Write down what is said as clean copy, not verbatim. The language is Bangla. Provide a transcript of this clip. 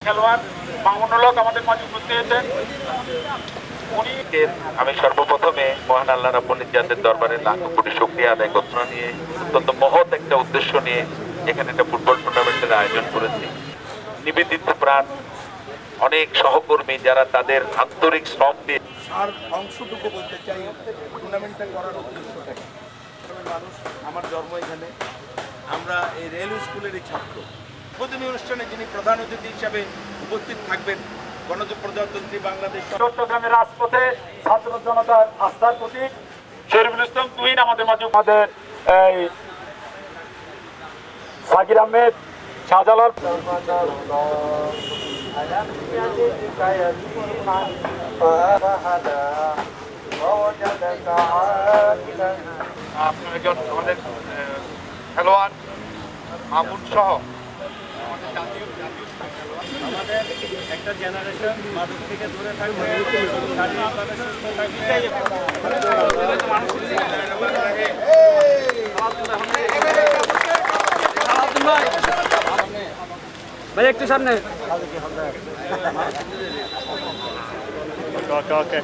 খেলোয়াড় মামুনুল হক আমাদের মাঝে উপস্থিত হয়েছেন। আমি সর্বপ্রথমে মহান আল্লাহ রাব্বুল ইজ্জাতের দরবারে লাখ কোটি শুকরিয়া আদায় করতে নিয়ে অত্যন্ত মহৎ একটা উদ্দেশ্য নিয়ে এখানে একটা ফুটবল টুর্নামেন্টের আয়োজন করেছি। নিবেদিত প্রাণ অনেক সহকর্মী যারা তাদের আন্তরিক শ্রম দিয়ে আর অংশটুকু বলতে চাই টুর্নামেন্টটা করার উদ্দেশ্যটাকে মানুষ আমার জন্ম এখানে, আমরা এই রেল স্কুলেরই ছাত্র। উদ্বোধনী অনুষ্ঠানে যিনি প্রধান অতিথি হিসাবে উপস্থিত থাকবেন গণপ্রজাতন্ত্রী বাংলাদেশ চট্টগ্রামের রাজপথে ছাত্র জনতার আস্থার প্রতীক শরীফুল ইসলাম তুহিন আমাদের মাঝে আমাদের এই সাকির আহমেদ শাহজালাল আপনার একজন আমাদের খেলোয়াড় মামুন সহ আমাদের একটা জেনারেশন মাদক থেকে দূরে থাকবে, শারীরিকভাবে সুস্থ থাকবে। ভাই একটু সামনে ওকে